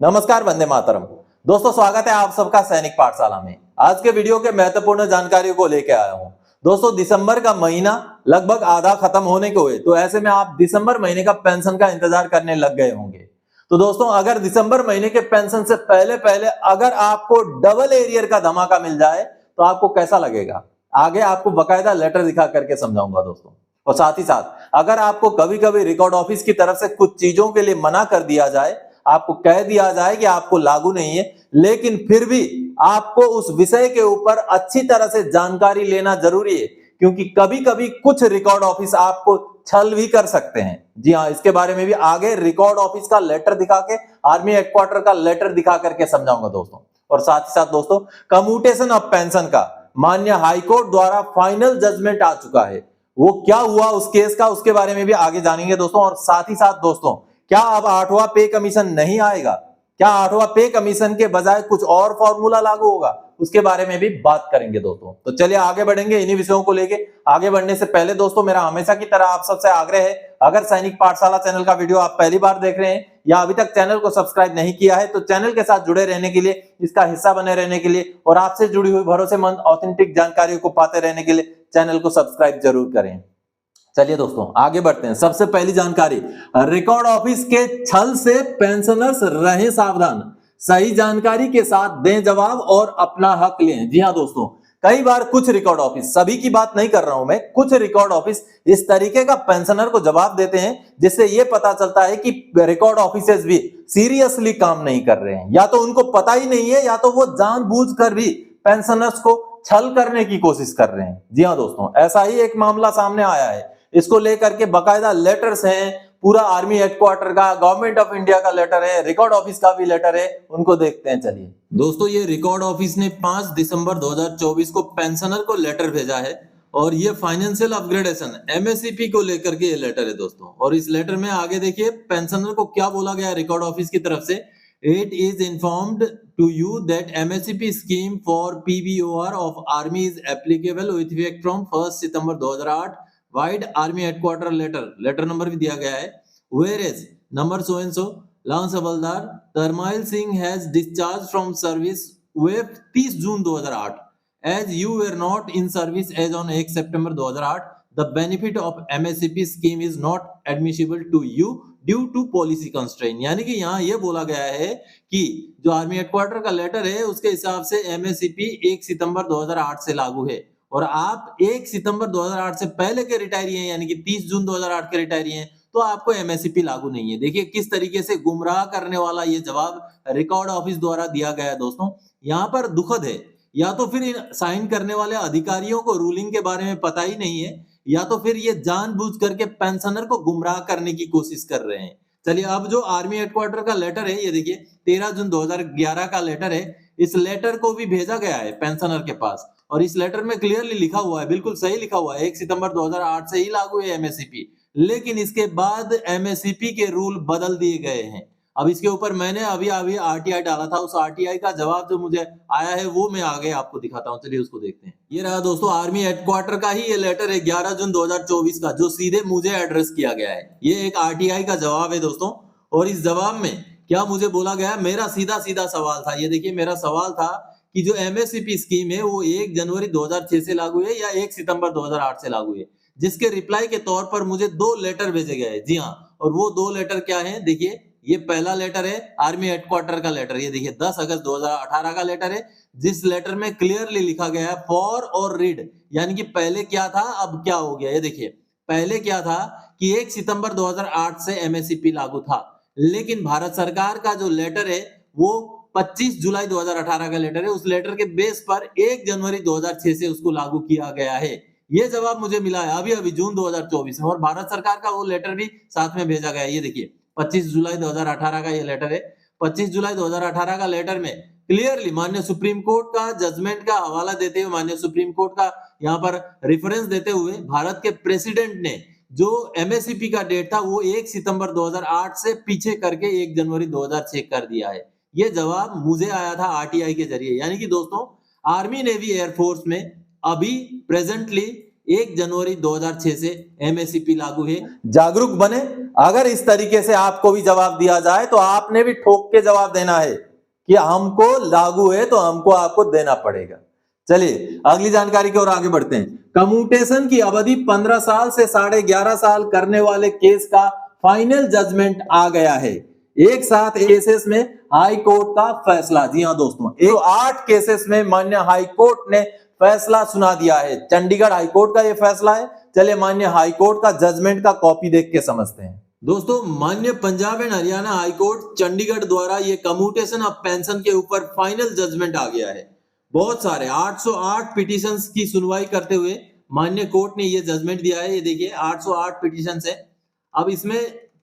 नमस्कार, वंदे मातरम। दोस्तों, स्वागत है आप सबका सैनिक पाठशाला में। आज के वीडियो के महत्वपूर्ण जानकारियों को लेकर आया हूं। दोस्तों, दिसंबर का महीना लगभग आधा खत्म होने को है, तो ऐसे में आप दिसंबर महीने का पेंशन का इंतजार करने लग गए होंगे। तो दोस्तों, अगर दिसंबर महीने के पेंशन से पहले पहले अगर आपको डबल एरियर का धमाका मिल जाए तो आपको कैसा लगेगा, आगे आपको बकायदा लेटर दिखा करके समझाऊंगा दोस्तों। और साथ ही साथ अगर आपको कभी कभी रिकॉर्ड ऑफिस की तरफ से कुछ चीजों के लिए मना कर दिया जाए, आपको कह दिया जाए कि आपको लागू नहीं है, लेकिन फिर भी आपको उस विषय के ऊपर अच्छी तरह से जानकारी लेना जरूरी है, क्योंकि कभी कभी कुछ रिकॉर्ड ऑफिस आपको छल भी कर सकते हैं। जी हाँ, इसके बारे में भी आगे रिकॉर्ड ऑफिस का लेटर दिखा के, आर्मी हेडक्वार्टर का लेटर दिखा करके समझाऊंगा दोस्तों। और साथ ही साथ दोस्तों, कम्यूटेशन ऑफ पेंशन का माननीय हाईकोर्ट द्वारा फाइनल जजमेंट आ चुका है। वो क्या हुआ उस केस का, उसके बारे में भी आगे जानेंगे दोस्तों। और साथ ही साथ दोस्तों, क्या अब 8वां पे कमीशन नहीं आएगा? क्या 8वां पे कमीशन के बजाय कुछ और फॉर्मूला लागू होगा? उसके बारे में भी बात करेंगे दोस्तों। तो चलिए आगे बढ़ेंगे इन्हीं विषयों को लेके। आगे बढ़ने से पहले दोस्तों, मेरा हमेशा की तरह आप सबसे आग्रह है, अगर सैनिक पाठशाला चैनल का वीडियो आप पहली बार देख रहे हैं या अभी तक चैनल को सब्सक्राइब नहीं किया है, तो चैनल के साथ जुड़े रहने के लिए, इसका हिस्सा बने रहने के लिए और आपसे जुड़ी हुई भरोसेमंद ऑथेंटिक जानकारियों को पाते रहने के लिए चैनल को सब्सक्राइब जरूर करें। चलिए दोस्तों, आगे बढ़ते हैं। सबसे पहली जानकारी, रिकॉर्ड ऑफिस के छल से पेंशनर्स रहे सावधान, सही जानकारी के साथ दें जवाब और अपना हक लें। जी हां दोस्तों, कई बार कुछ रिकॉर्ड ऑफिस, सभी की बात नहीं कर रहा हूं मैं, कुछ रिकॉर्ड ऑफिस इस तरीके का पेंशनर को जवाब देते हैं जिससे यह पता चलता है कि रिकॉर्ड ऑफिसर्स भी सीरियसली काम नहीं कर रहे हैं, या तो उनको पता ही नहीं है या तो वो जानबूझकर भी पेंशनर्स को छल करने की कोशिश कर रहे हैं। जी हां दोस्तों, ऐसा ही एक मामला सामने आया है। इसको लेकर के बकायदा लेटर्स हैं, पूरा आर्मी हेडक्वार्टर का, गवर्नमेंट ऑफ इंडिया का लेटर है, रिकॉर्ड ऑफिस का भी लेटर है, उनको देखते हैं। चलिए दोस्तों, ये रिकॉर्ड ऑफिस ने 5 दिसंबर 2024 को पेंशनर को लेटर भेजा है और ये फाइनेंशियल अपग्रेडेशन एमएससीपी को लेकर के ये लेटर है दोस्तों। और इस लेटर में आगे देखिए पेंशनर को क्या बोला गया है रिकॉर्ड ऑफिस की तरफ से। It is informed to you that MSCP scheme for PBOR of Army is applicable with effect from 1 September 2008 vide army headquarter letter number भी दिया गया है। Whereas number so and so lance havildar Tarmail Singh has discharge from service with 30 June 2008 as you were not in service as on 1 September 2008 the benefit of MSCP scheme is not admissible to you due to policy constraint. यानी कि यहाँ ये बोला गया है कि जो army headquarter का लेटर है उसके हिसाब से एमएससीपी 1 सितंबर 2008 से लागू है और आप 1 सितंबर 2008 से पहले के रिटायरी हैं, यानी कि 30 जून 2008 के रिटायरी हैं, तो आपको एमएससीपी लागू नहीं है। देखिए किस तरीके से गुमराह करने वाला ये जवाब रिकॉर्ड ऑफिस द्वारा दिया गया है दोस्तों। यहाँ पर दुखद है, या तो फिर साइन करने वाले अधिकारियों को रूलिंग के बारे में पता ही नहीं है, या तो फिर ये जानबूझ करके पेंशनर को गुमराह करने की कोशिश कर रहे हैं। चलिए अब जो आर्मी हेडक्वार्टर का लेटर है, ये देखिए 13 जून 2011 का लेटर है। इस लेटर को भी भेजा गया है पेंशनर के पास और इस लेटर में क्लियरली लिखा हुआ है, बिल्कुल सही लिखा हुआ है, 1 सितंबर 2008 से ही लागू है एमएससीपी, लेकिन इसके बाद एमएससीपी के रूल बदल दिए गए हैं। अब इसके ऊपर मैंने अभी आरटीआई डाला था, उस आरटीआई का जवाब जो मुझे आया है वो मैं आगे आपको दिखाता हूं। चलिए उसको देखते हैं। ये रहा दोस्तों आर्मी हेडक्वार्टर का ही ये लेटर है 11 जून 2024 का, जो सीधे मुझे एड्रेस किया गया है। ये एक आरटीआई का जवाब है दोस्तों और इस जवाब में क्या मुझे बोला गया, मेरा सीधा सीधा सवाल था। ये देखिए मेरा सवाल था कि जो एमएससीपी स्कीम है वो 1 जनवरी 2006 से लागू है या 1 सितंबर 2008 से लागू है, जिसके रिप्लाई के तौर पर मुझे 2 लेटर भेजे गए हैं। जी हाँ, और वो 2 लेटर क्या है, देखिए ये पहला लेटर है आर्मी हेडक्वार्टर का लेटर, ये देखिए 10 अगस्त 2018 का लेटर है, जिस लेटर में क्लियरली लिखा गया है फॉर और रीड, यानी कि पहले क्या था अब क्या हो गया। ये देखिए पहले क्या था कि 1 सितंबर 2008 से एमएससीपी लागू था, लेकिन भारत सरकार का जो लेटर है वो 25 जुलाई 2018 का लेटर है, उस लेटर के बेस पर 1 जनवरी 2006 से उसको लागू किया गया है। ये जवाब मुझे मिला है अभी जून 2024 में और भारत सरकार का वो लेटर भी साथ में भेजा गया है। ये देखिए 25 जुलाई 2018 का ये लेटर है। 25 जुलाई 2018 का लेटर में क्लियरली माननीय सुप्रीम कोर्ट का जजमेंट का हवाला देते हुए, माननीय सुप्रीम कोर्ट का यहाँ पर रेफरेंस देते हुए भारत के प्रेसिडेंट ने जो एमएससीपी का डेट था वो 1 सितंबर 2008 से पीछे करके 1 जनवरी 2006 कर दिया है। ये जवाब मुझे आया था आरटीआई के जरिए। यानी कि दोस्तों आर्मी नेवी एयरफोर्स में अभी प्रेजेंटली 1 जनवरी 2006 से MSEP लागू है। जागरूक बने। अगर इस तरीके से आपको भी जवाब दिया जाए तो आपने भी ठोक के जवाब देना है कि हमको लागू है तो हमको आपको देना पड़ेगा। चलिए अगली जानकारी की ओर आगे बढ़ते हैं। कम्यूटेशन की अवधि 15 साल से 11.5 साल करने वाले केस का फाइनल जजमेंट आ गया है। एक साथ केसेस में हाई कोर्ट का फैसला। जी हां दोस्तों, 8 केसेस में माननीय हाई कोर्ट ने फैसला सुना दिया है। चंडीगढ़ हाई कोर्ट का यह फैसला है। चलिए माननीय हाई कोर्ट का जजमेंट का कॉपी देख के समझते हैं। दोस्तों, माननीय Punjab and Haryana high court Chandigarh द्वारा ये कम्यूटेशन ऑफ पेंशन के ऊपर फाइनल जजमेंट आ गया है। बहुत सारे 808 पिटीशंस की सुनवाई करते हुए माननीय कोर्ट ने ये जजमेंट दिया है। ये देखिए 808 पिटीशंस है। अब इसमें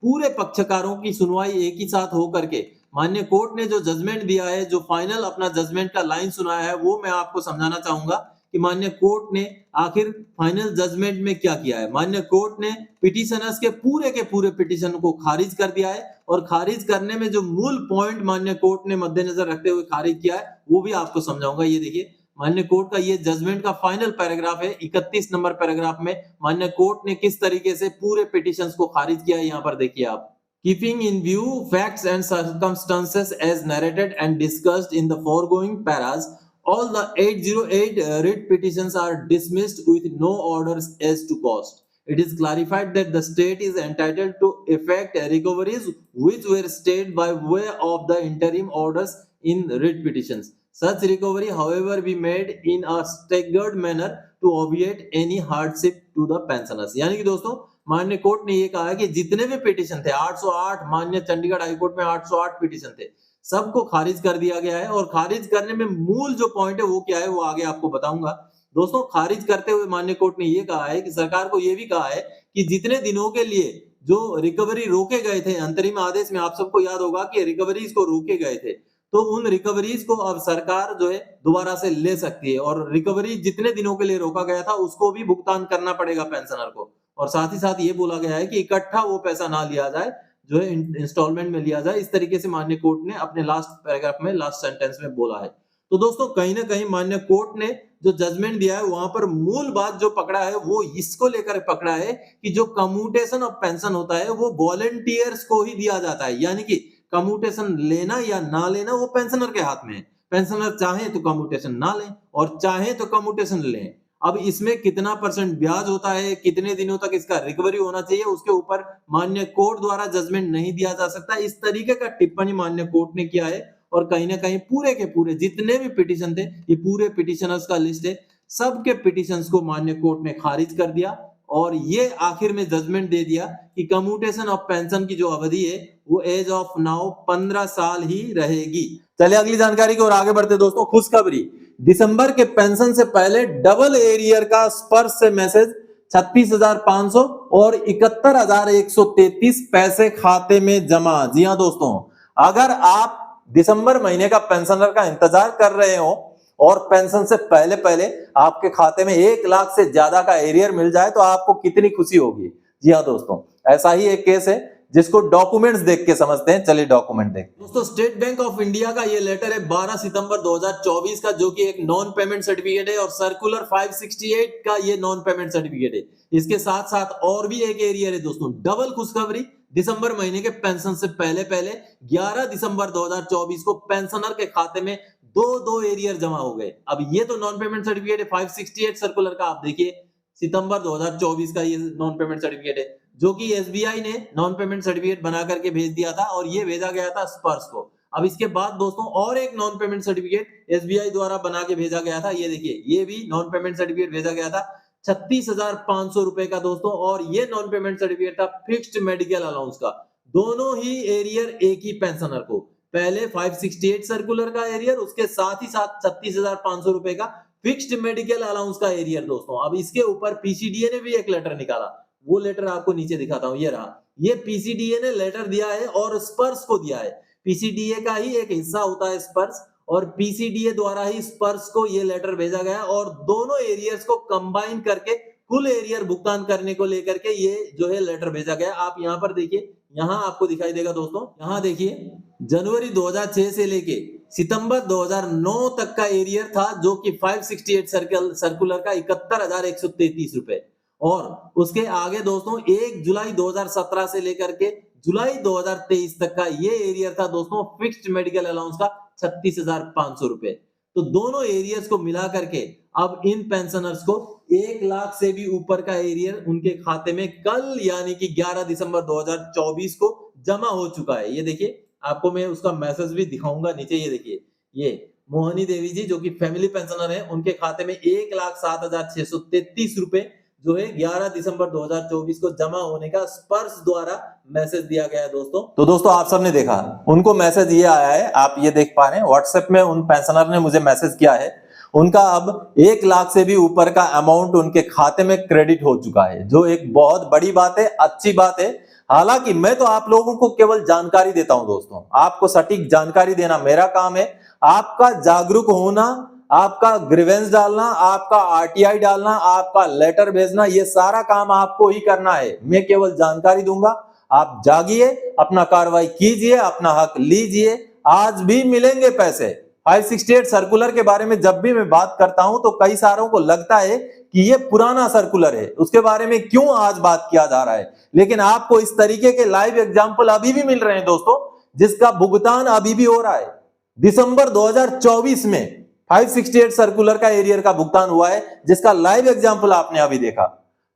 पूरे पक्षकारों की सुनवाई एक ही साथ हो करके माननीय कोर्ट ने जो जजमेंट दिया है, जो फाइनल अपना जजमेंट का लाइन सुनाया है, वो मैं आपको समझाना चाहूंगा कि माननीय कोर्ट ने आखिर फाइनल जजमेंट में क्या किया है। माननीय कोर्ट ने पिटीशनर्स के पूरे पिटीशन को खारिज कर दिया है और खारिज करने में जो मूल पॉइंट माननीय कोर्ट ने मद्देनजर रखते हुए खारिज किया है वो भी आपको समझाऊंगा। ये देखिए माननीय कोर्ट का ये जजमेंट का फाइनल पैराग्राफ है। 31 नंबर पैराग्राफ में माननीय कोर्ट ने किस तरीके से पूरे पिटीशंस को खारिज किया है, यहाँ पर देखिए आप। Keeping in view facts and circumstances as narrated and discussed in the foregoing paras, all the 808 writ petitions are dismissed with no orders as to cost. It is clarified that the state is entitled to effect recoveries which were stayed by way of the interim orders in writ petitions. Such recovery, however, be made in a staggered manner to obviate any hardship to the pensioners. यानी कि दोस्तों माननीय court ने ये कहा है कि जितने भी पिटीशन थे 808, माननीय चंडीगढ़ हाईकोर्ट में 808 पिटीशन थे, सबको खारिज कर दिया गया है। और खारिज करने में मूल जो पॉइंट है वो क्या है वो आगे आपको बताऊंगा। दोस्तों, खारिज करते हुए माननीय कोर्ट ने ये कहा है कि सरकार को ये भी कहा है कि जितने दिनों के लिए जो रिकवरी रोके गए थे, अंतरिम आदेश में आप सबको याद होगा कि रिकवरीज को रोके गए थे, तो उन रिकवरीज को अब सरकार जो है दोबारा से ले सकती है और रिकवरी जितने दिनों के लिए रोका गया था उसको भी भुगतान करना पड़ेगा पेंशनर को। और साथ ही साथ ये बोला गया है कि इकट्ठा वो पैसा ना लिया जाए, जो है इंस्टॉलमेंट में लिया जाए। इस तरीके से माननीय कोर्ट ने अपने लास्ट पैराग्राफ में, लास्ट सेंटेंस में बोला है। तो दोस्तों कहीं ना कहीं माननीय कोर्ट ने जो जजमेंट दिया है वहां पर मूल बात जो पकड़ा है वो इसको लेकर पकड़ा है कि जो कम्यूटेशन ऑफ पेंशन होता है वो वॉलंटियर्स को ही दिया जाता है। यानी कि कम्यूटेशन लेना या ना लेना वो पेंशनर के हाथ में है। पेंशनर चाहे तो कम्यूटेशन ना लें और चाहे तो कम्यूटेशन लें। अब इसमें कितना % ब्याज होता है, कितने दिनों तक इसका रिकवरी होना चाहिए, उसके ऊपर माननीय कोर्ट द्वारा जजमेंट नहीं दिया जा सकता। इस तरीके का टिप्पणी माननीय कोर्ट ने किया है और कहीं ना कहीं पूरे के पूरे जितने भी पिटीशन थे, ये पूरे पिटीशनर्स का लिस्ट है, सबके पिटीशंस को माननीय कोर्ट ने खारिज कर दिया और ये आखिर में जजमेंट दे दिया कि कम्यूटेशन ऑफ पेंशन की जो अवधि है वो एज ऑफ नाउ 15 साल ही रहेगी। चलिए अगली जानकारी की ओर आगे बढ़ते दोस्तों। खुशखबरी, दिसंबर के पेंशन से पहले डबल एरियर का स्पर्श से मैसेज 36,500 और 71,133 पैसे खाते में जमा। जी हां दोस्तों, अगर आप दिसंबर महीने का पेंशनर का इंतजार कर रहे हो और पेंशन से पहले पहले आपके खाते में 1 लाख से ज्यादा का एरियर मिल जाए तो आपको कितनी खुशी होगी। जी हाँ दोस्तों, ऐसा ही एक केस है जिसको डॉक्यूमेंट्स देख के समझते हैं। चलिए डॉक्यूमेंट देखते हैं। दोस्तों, स्टेट बैंक ऑफ इंडिया का ये लेटर है 12 सितंबर 2024 का, जो कि एक नॉन पेमेंट सर्टिफिकेट है और सर्कुलर 568 का ये नॉन पेमेंट सर्टिफिकेट है। इसके साथ साथ और भी एक एरियर है दोस्तों। डबल खुशखबरी, दिसंबर महीने के पेंशन से पहले पहले 11 दिसंबर 2024 को पेंशनर के खाते में दो एरियर जमा हो गए। अब ये तो नॉन पेमेंट सर्टिफिकेट है 568 सर्कुलर का, आप देखिए सितंबर 2024 का ये नॉन पेमेंट सर्टिफिकेट है, जो कि एसबीआई ने नॉन पेमेंट सर्टिफिकेट बना करके भेज दिया था और ये भेजा गया था स्पर्श को। अब इसके बाद दोस्तों और एक नॉन पेमेंट सर्टिफिकेट एसबीआई द्वारा बना के भेजा गया था। ये देखिए, ये भी नॉन पेमेंट सर्टिफिकेट भेजा गया था 36,500 रुपए का दोस्तों, और ये नॉन पेमेंट सर्टिफिकेट था फिक्स्ड मेडिकल अलाउंस का। दोनों ही एरियर एक ही पेंशनर को, पहले 568 सर्कुलर का एरियर, उसके साथ ही साथ 36,500 रुपए का फिक्स्ड मेडिकल अलाउंस का एरियर दोस्तों। अब इसके ऊपर पीसीडीए ने भी एक लेटर निकाला, वो लेटर आपको नीचे दिखाता हूं, ये रहा। ये पीसीडीए ने लेटर दिया है और स्पर्श को दिया है। पीसीडीए का ही एक हिस्सा होता है स्पर्श, और पीसीडीए द्वारा ही स्पर्श को ये लेटर भेजा गया और दोनों एरियर्स को कंबाइन करके कुल एरियर भुगतान करने को लेकर के ये जो है लेटर भेजा गया। आप यहाँ पर देखिए, यहाँ आपको दिखाई देगा दोस्तों, यहाँ देखिए जनवरी 2006 से लेके सितंबर 2009 तक का एरियर था जो कि 568 सर्कुलर का 71,133 रुपए, और उसके आगे दोस्तों 1 जुलाई 2017 से लेकर के जुलाई 2023 तक का ये एरियर था दोस्तों फिक्स्ड मेडिकल अलाउंस का 36,500 रुपए। तो दोनों एरियर्स को मिला करके अब इन पेंशनर्स को 1 लाख से भी ऊपर का एरियर उनके खाते में कल यानी कि 11 दिसंबर 2024 को जमा हो चुका है। ये देखिए, आपको मैं उसका मैसेज भी दिखाऊंगा नीचे। ये देखिए, ये मोहनी देवी जी जो कि फैमिली पेंशनर है, उनके खाते में 1,07,633 रुपए जो है 11 दिसंबर 2024 को जमा होने का स्पर्श द्वारा मैसेज दिया गया है दोस्तों। तो दोस्तों आप सबने देखा, उनको मैसेज ये आया है, आप ये देख पा रहे हैं व्हाट्सएप में उन पेंशनर ने मुझे मैसेज किया है। उनका अब 1 लाख से भी ऊपर का अमाउंट उनके खाते में क्रेडिट हो चुका है, जो एक बहुत बड़ी बात है, अच्छी बात है। हालांकि मैं तो आप लोगों को केवल जानकारी देता हूं दोस्तों, आपको सटीक जानकारी देना मेरा काम है। आपका जागरूक होना, आपका ग्रीवेंस डालना, आपका आरटीआई डालना, आपका लेटर भेजना, ये सारा काम आपको ही करना है। मैं केवल जानकारी दूंगा, आप जागिए, अपना कार्रवाई कीजिए, अपना हक लीजिए। आज भी मिलेंगे पैसे। 568 सर्कुलर के बारे में जब भी मैं बात करता हूं तो कई सारों को लगता है कि ये पुराना सर्कुलर है, उसके बारे में क्यों आज बात किया जा रहा है। लेकिन आपको इस तरीके के लाइव एग्जाम्पल अभी भी मिल रहे हैं दोस्तों, जिसका भुगतान अभी भी हो रहा है। दिसंबर 2024 में 568 सर्कुलर का एरियर का भुगतान हुआ है, जिसका लाइव एग्जाम्पल आपने अभी देखा।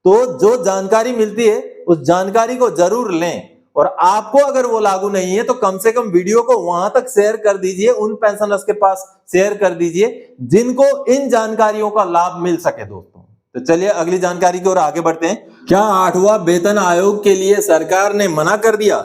तो जो जानकारी मिलती है उस जानकारी को जरूर लें, और आपको अगर वो लागू नहीं है तो कम से कम वीडियो को वहां तक शेयर कर दीजिए, उन पेंशनर्स के पास शेयर कर दीजिए जिनको इन जानकारियों का लाभ मिल सके दोस्तों। तो चलिए अगली जानकारी की ओर आगे बढ़ते हैं। क्या 8वां वेतन आयोग के लिए सरकार ने मना कर दिया?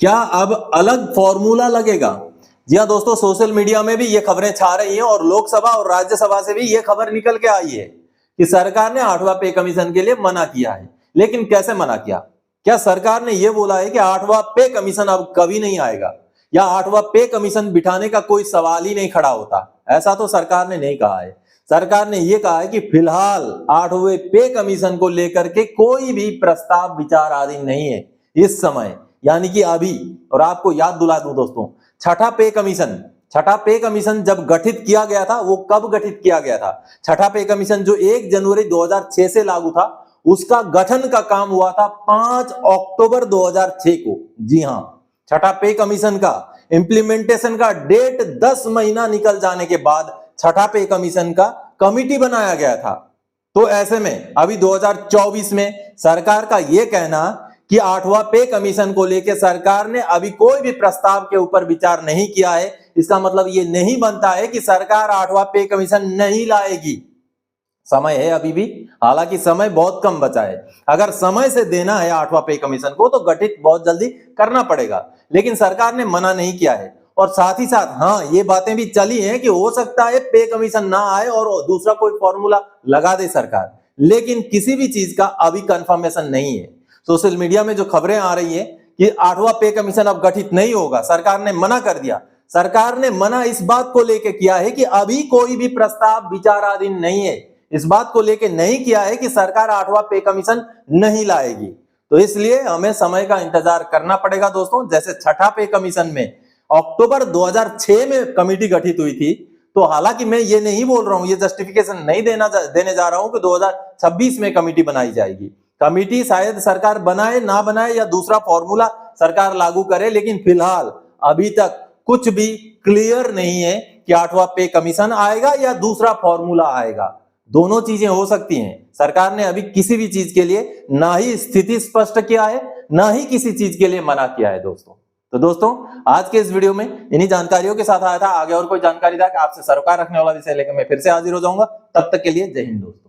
क्या अब अलग फॉर्मूला लगेगा? जी हाँ दोस्तों, सोशल मीडिया में भी ये खबरें छा रही हैं और लोकसभा और राज्यसभा से भी ये खबर निकल के आई है कि सरकार ने 8वां पे कमीशन के लिए मना किया है। लेकिन कैसे मना किया? क्या सरकार ने यह बोला है कि 8वां पे कमीशन अब कभी नहीं आएगा, या 8वां पे कमीशन बिठाने का कोई सवाल ही नहीं खड़ा होता? ऐसा तो सरकार ने नहीं कहा है। सरकार ने यह कहा है कि फिलहाल 8वें पे कमीशन को लेकर के कोई भी प्रस्ताव विचाराधीन नहीं है इस समय, यानी कि अभी। और आपको याद दिला दूं दोस्तों, छठा पे कमीशन जब गठित किया गया था, वो कब गठित किया गया था? छठा पे कमीशन जो 1 जनवरी 2006 से लागू था, उसका गठन का काम हुआ था 5 अक्टूबर 2006 को। जी हां, छठा पे कमीशन का इंप्लीमेंटेशन का डेट 10 महीना निकल जाने के बाद छठा पे कमीशन का कमिटी बनाया गया था। तो ऐसे में अभी 2024 में सरकार का यह कहना कि 8वां पे कमीशन को लेकर सरकार ने अभी कोई भी प्रस्ताव के ऊपर विचार नहीं किया है, इसका मतलब यह नहीं बनता है कि सरकार 8वां पे कमीशन नहीं लाएगी। समय है अभी भी, हालांकि समय बहुत कम बचा है। अगर समय से देना है 8वां पे कमीशन को तो गठित बहुत जल्दी करना पड़ेगा, लेकिन सरकार ने मना नहीं किया है। और साथ ही साथ हाँ, ये बातें भी चली हैं कि हो सकता है पे कमीशन ना आए और दूसरा कोई फॉर्मूला लगा दे सरकार, लेकिन किसी भी चीज का अभी कंफर्मेशन नहीं है। सोशल मीडिया में जो खबरें आ रही है कि 8वां पे कमीशन अब गठित नहीं होगा, सरकार ने मना कर दिया। सरकार ने मना इस बात को लेकर किया है कि अभी कोई भी प्रस्ताव विचाराधीन नहीं है, इस बात को लेकर नहीं किया है कि सरकार 8वां पे कमीशन नहीं लाएगी। तो इसलिए हमें समय का इंतजार करना पड़ेगा दोस्तों। जैसे छठा पे कमीशन में अक्टूबर 2006 में कमेटी गठित हुई थी, तो हालांकि मैं ये नहीं बोल रहा हूं, ये जस्टिफिकेशन नहीं देने जा रहा हूं कि 2026 में कमेटी बनाई जाएगी। कमेटी शायद सरकार बनाए ना बनाए या दूसरा फॉर्मूला सरकार लागू करे, लेकिन फिलहाल अभी तक कुछ भी क्लियर नहीं है कि 8वां पे कमीशन आएगा या दूसरा फॉर्मूला आएगा। दोनों चीजें हो सकती हैं। सरकार ने अभी किसी भी चीज के लिए ना ही स्थिति स्पष्ट किया है, ना ही किसी चीज के लिए मना किया है दोस्तों। तो दोस्तों आज के इस वीडियो में इन्हीं जानकारियों के साथ आया था। आगे और कोई जानकारी था कि आपसे सरोकार रखने वाला विषय लेकर मैं फिर से हाजिर हो जाऊंगा। तब तक के लिए जय हिंद दोस्तों।